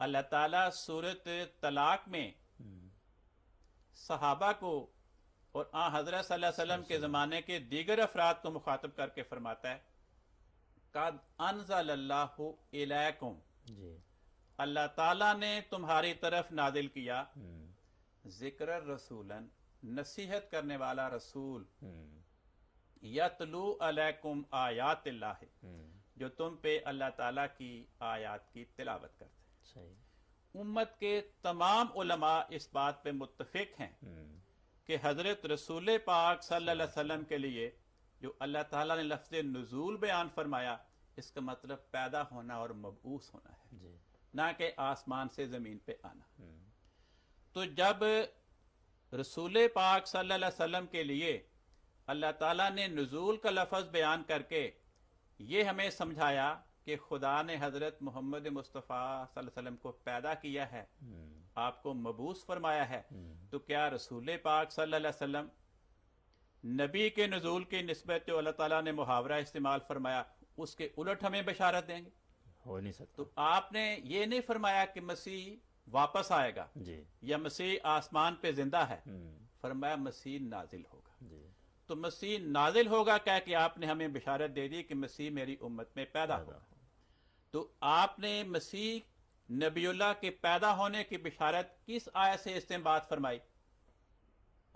اللہ ताला सूरत तलाक में सहाबा को और हजरत सल्लल्लाहु अलैहि वसल्लम के ज़माने के दीगर अफराद को मुखातब करके फरमाता है, कद अनज़लल्लाहु इलैकुम, جی अल्लाह ताला ने तुम्हारी तरफ नाजिल किया जिक्र रसूलन, नसीहत करने वाला रसूल, यतलू अलैकुम आयातिल्लाह, जो तुम पे अल्लाह ताला की आयात की तिलावत करते हैं। صحیح उम्मत के तमाम उलमा इस बात पे मुत्तफिक हैं कि हजरत रसूल पाक सल्लल्लाहु अलैहि वसल्लम के लिए जो अल्लाह ताला ने लफ्ज़ नुज़ूल बयान फरमाया, इसका मतलब पैदा होना और मबऊस होना है, جی ना कि आसमान से ज़मीन पे आना। तो जब रसूल पाक सल्लल्लाहु अलैहि वसल्लम के लिए अल्लाह ताला ने नुज़ूल का लफ्ज़ बयान करके ये हमें समझाया कि खुदा ने हज़रत मोहम्मद मुस्तफ़ा सल्लल्लाहु अलैहि वसल्लम को पैदा किया है, आपको मबूस फरमाया है, तो क्या रसूल पाक सल्लल्लाहु अलैहि वसल्लम नबी के नुज़ूल की निस्बत जो अल्लाह ताला ने मुहावरा इस्तेमाल फरमाया उसके उलट हमें बशारत देंगे? ہو نہیں سکتا तो आपने ये नहीं फरमाया कि मसीह वापस आएगा جی या मसीह आसमान पे जिंदा है, फरमाया मसीह नाजिल होगा। جی तो मसीह नाजिल होगा कह के आपने हमें बिशारत दे दी कि मसीह मेरी उम्मत में पैदा होगा। तो आपने मसीह नबीउल्लाह के पैदा होने की बिशारत किस आयत से इस्तेमाल फरमाई?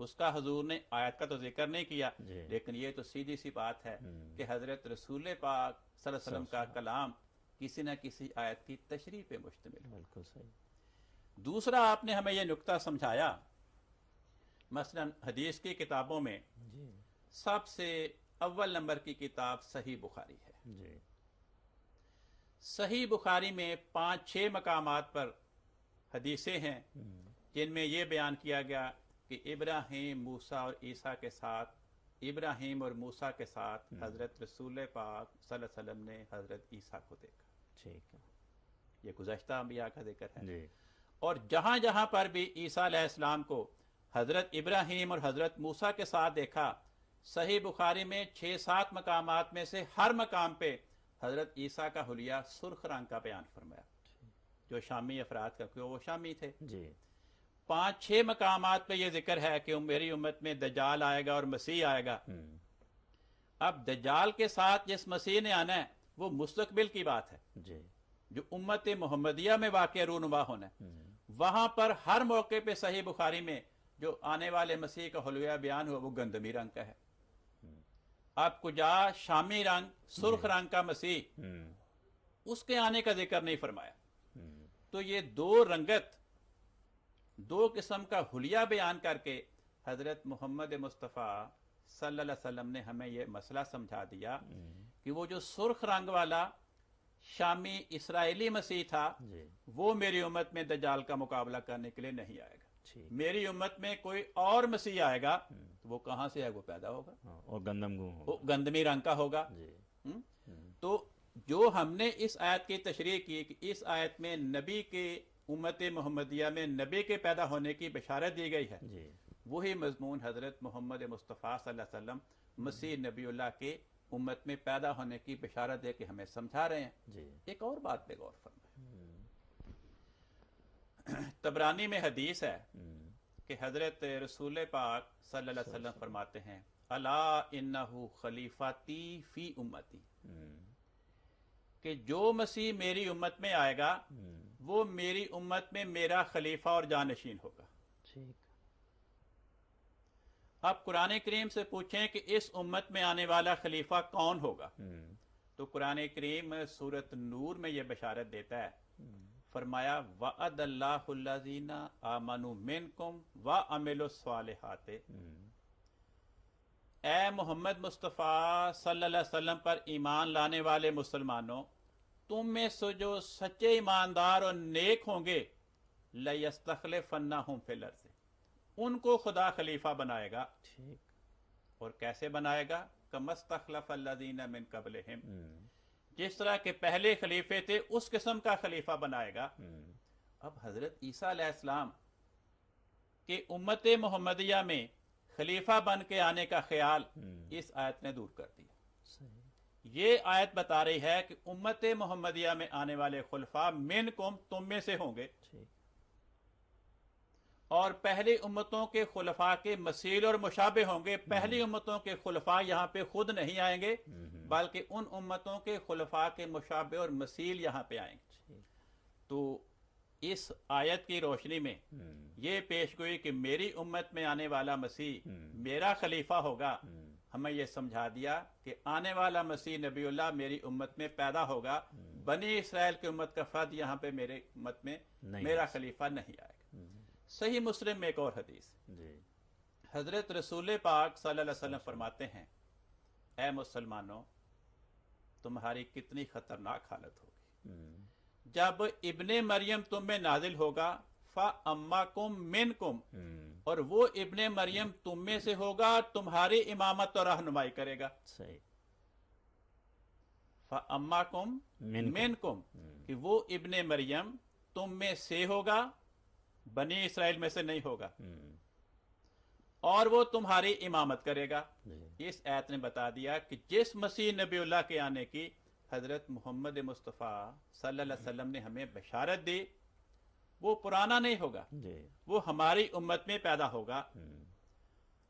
उसका हुजूर ने आयत का तो जिक्र नहीं किया, जी। लेकिन ये तो सीधी सी बात है कि हजरत रसूल पाक सल्लल्लाहु अलैहि वसल्लम का कलाम किसी न किसी आयत की तशरीह पे मुश्तमिल है। بالکل صحیح दूसरा आपने हमें यह नुक्ता समझाया, मसलन हदीस की किताबों में جی सबसे अव्वल नंबर की किताब सही बुखारी है। جی सही बुखारी में 5-6 मकामात पर हदीसें हैं जिनमें यह बयान किया गया कि इब्राहीम मूसा और ईसा के साथ, इब्राहीम और मूसा के साथ हजरत रसूल पाक सल्लल्लाहु अलैहि वसल्लम ने हजरत ईसा को देखा। ٹھیک ہے ये गुज़श्ता अंबिया का जिक्र है। جی और जहां जहां पर भी ईसा अलैहिस्सलाम को हजरत इब्राहीम और हजरत मूसा के साथ देखा, सही बुखारी में 6-7 मकामात में से हर मकाम पे हजरत ईसा का हुलिया सुर्ख रंग का बयान फरमाया, जो शामी अफराद का, क्यों वो शामी थे। جی 5-6 मकामात पे ये जिक्र है कि मेरी उम्मत में दज्जाल आएगा और मसीह आएगा। अब दज्जाल के साथ जिस मसीह ने आना है वो मुस्तकबिल की बात है, جی जो उम्मत मोहम्मदिया में वाक़या रूनुमा होना है। वहां पर हर मौके पे सही बुखारी में जो आने वाले मसीह का हुलिया बयान हुआ वो गंदमी रंग का है। अब कुजा शामी रंग, सुर्ख रंग का मसीह, उसके आने का जिक्र नहीं फरमाया। तो ये दो रंगत, दो किस्म का हुलिया बयान करके हजरत मोहम्मद मुस्तफ़ा सल्लल्लाहु अलैहि वसल्लम ने हमें यह मसला समझा दिया कि वो जो सुर्ख रंग वाला शामी इसराइली मसीह था جی वो मेरी उम्मत में दज्जाल का मुकाबला करने के लिए नहीं आएगा। ٹھیک मेरी उम्मत में कोई और मसीह आएगा तो वो कहां से है, वो पैदा होगा, ہاں، اور گندم گوں वो ہو गंदमी रंग का होगा। جی तो जो हमने इस आयत की तशरीह की कि इस आयत में नबी के उम्मत मोहम्मदिया में नबी के पैदा होने की बशारत दी गई है, جی वही मजमून हजरत मोहम्मद मुस्तफ़ा सल्लल्लाहु अलैहि वसल्लम मसीह नबीउल्लाह के उम्मत में पैदा होने की बशारत दे के हमें समझा रहे हैं। جی एक और बात पे गौर फरमाएं, तबरानी में हदीस है कि हजरत रसूल पाक सल्लल्लाहु अलैहि वसल्लम फरमाते हैं, अला इन्नहु खलीफाती फी उम्मती, कि जो मसीह मेरी उम्मत में आएगा वो मेरी उम्मत में मेरा खलीफा और जानशीन होगा। ٹھیک आप कुरान करीम से पूछें कि इस उम्मत में आने वाला खलीफा कौन होगा, तो कुरान करीम सूरत नूर में यह बशारत देता है, फरमाया वअदल्लाहुल्लज़ीना आमनु मिनकुम व अमिलुस सालिहाते, ए मोहम्मद मुस्तफ़ा सल्लल्लाहु अलैहि वसल्लम पर ईमान लाने वाले मुसलमानों, तुम में से जो सच्चे ईमानदार और नेक होंगे, लयस्तखलिफन्नहुम फिल अर्ज़, उनको खुदा खलीफा बनाएगा। ٹھیک और कैसे बनाएगा? कमस्तखलफ़ल्लज़ीना मिन क़ब्लिहिम, जिस तरह के पहले खलीफे थे उस किस्म का खलीफा बनाएगा। अब हजरत ईसा अलैहिस्सलाम के उम्मत मोहम्मदिया में खलीफा बन के आने का ख्याल इस आयत ने दूर कर दिया। صحیح یہ آیت بتا رہی ہے کہ امت محمدیہ میں آنے والے خلفاء منکم تم میں سے ہوں گے، ٹھیک، اور پہلی امتوں کے خلفاء کے مثیل اور مشابہ ہوں گے۔ پہلی امتوں کے خلفاء یہاں پہ خود نہیں آئیں گے، بلکہ ان امتوں کے خلفاء کے مشابہ اور مثیل یہاں پہ آئیں گے۔ ٹھیک، تو اس آیت کی روشنی میں یہ پیش گوئی کہ میری امت میں آنے والا مسیح میرا خلیفہ ہوگا، ہمیں یہ سمجھا دیا کہ آنے والا مسیح نبی اللہ میری امت میں پیدا ہوگا، بنی اسرائیل کی امت کا فرد یہاں پہ میرے امت میں نہیں میرا ہے۔ خلیفہ نہیں آئے گا۔ صحیح مسلم میں ایک اور حدیث، جی، حضرت رسول پاک صلی اللہ علیہ وسلم فرماتے ہیں، اے مسلمانوں، تمہاری کتنی خطرناک حالت ہوگی جب ابن مریم تم میں نازل ہوگا، فَأَمَّاكُمْ مِنْكُمْ، اور وہ ابن مریم تم میں سے ہوگا، تمہاری امامت اور رہنمائی کرے گا۔ صحیح، فَأَمَّاكُمْ مِنْكُمْ، کہ وہ ابن مریم تم میں سے ہوگا، بنی اسرائیل میں سے نہیں ہوگا، اور وہ تمہاری امامت کرے گا۔ جی، اس آیت نے بتا دیا کہ جس مسیح نبی اللہ کے آنے کی حضرت محمد مصطفیٰ صلی اللہ علیہ وسلم نے ہمیں بشارت دی، وہ پرانا نہیں ہوگا، جی، وہ ہماری امت میں پیدا ہوگا۔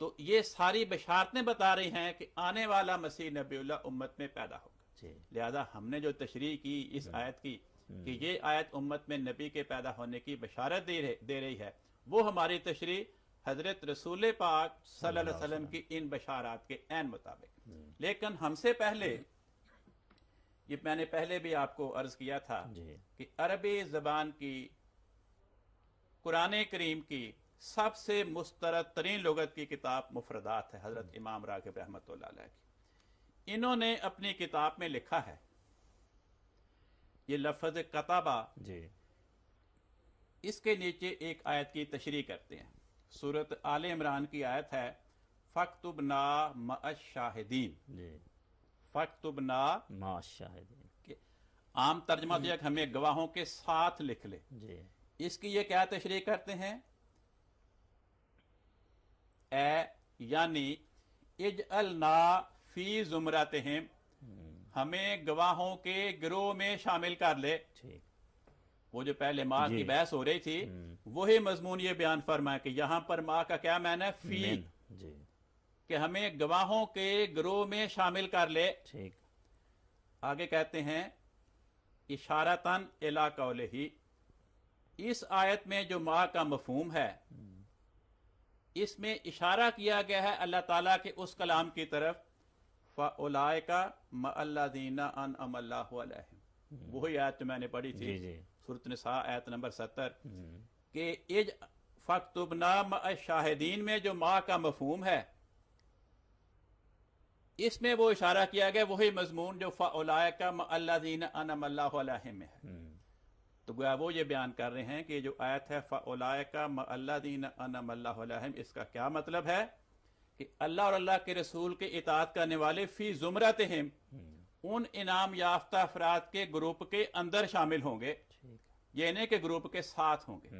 تو یہ ساری بشارتیں بتا رہی ہیں کہ آنے والا مسیح نبی اللہ امت میں پیدا ہوگا۔ جی، لہذا ہم نے جو تشریح کی اس آیت کی کہ یہ آیت امت میں نبی کے پیدا ہونے کی بشارت دے رہی ہے، وہ ہماری تشریح حضرت رسول پاک صلی اللہ علیہ وسلم کی ان بشارات کے عین مطابق۔ لیکن ہم سے پہلے، یہ میں نے پہلے بھی آپ کو عرض کیا تھا جی، کہ عربی زبان کی، قرآن کریم کی سب سے مسترد ترین لغت کی کتاب مفردات ہے، حضرت امام راغب رحمۃ اللہ علیہ کی۔ انہوں نے اپنی کتاب میں لکھا ہے، یہ لفظ کتابہ، جی، اس کے نیچے ایک آیت کی تشریح کرتے ہیں۔ سورۃ آل عمران کی آیت ہے، فَاكْتُبْنَا مَعَ الشَّاهِدِينَ، جی، فَاكْتُبْنَا، مع الشاہدین، کہ عام ترجمہ تو یہ کہ ہمیں گواہوں کے ساتھ لکھ لے۔ جی، اس کی یہ کیا تشریح کرتے ہیں؟ اے یعنی اجعلنا فی زمرتہم، ہمیں گواہوں کے گروہ میں شامل کر لے۔ ٹھیک، وہ جو پہلے ماں جی، کی بحث ہو رہی تھی، وہی مضمون یہ بیان فرمایا کہ یہاں پر ماں کا کیا معنی ہے؟ فی، من، جی، کہ ہمیں گواہوں کے گروہ میں شامل کر لے۔ ٹھیک، آگے کہتے ہیں اشارتاً الی قولہ، اس آیت میں جو ماں کا مفہوم ہے، اس میں اشارہ کیا گیا ہے اللہ تعالیٰ کے اس کلام کی طرف، فَأُولَٰئِکَ مَعَ الَّذِينَ أَنْعَمَ اللَّهُ عَلَيْهِمْ، وہی آیت جو میں نے پڑھی تھی، جی، جی، سورۃ نساء آیت نمبر 70، کہ فَاكْتُبْنَا مَعَ الشَّاهِدِينَ میں جو ماں کا مفہوم ہے، اس میں وہ اشارہ کیا گیا وہی مضمون جو فَأُولَٰئِکَ مَعَ الَّذِينَ أَنْعَمَ اللَّهُ عَلَيْهِمْ میں ہے۔ تو گویا وہ یہ بیان کر رہے ہیں کہ جو آیت ہے فَأُولَٰئِکَ مَعَ الَّذِينَ أَنْعَمَ اللَّهُ عَلَيْهِمْ، اس کا کیا مطلب ہے کہ اللہ اور اللہ کے رسول کے اطاعت کرنے والے فی زمرتہم، ان انعام یافتہ افراد کے گروپ کے اندر شامل ہوں گے، ٹھیک، یہ نہیں کہ گروپ کے ساتھ ہوں گے۔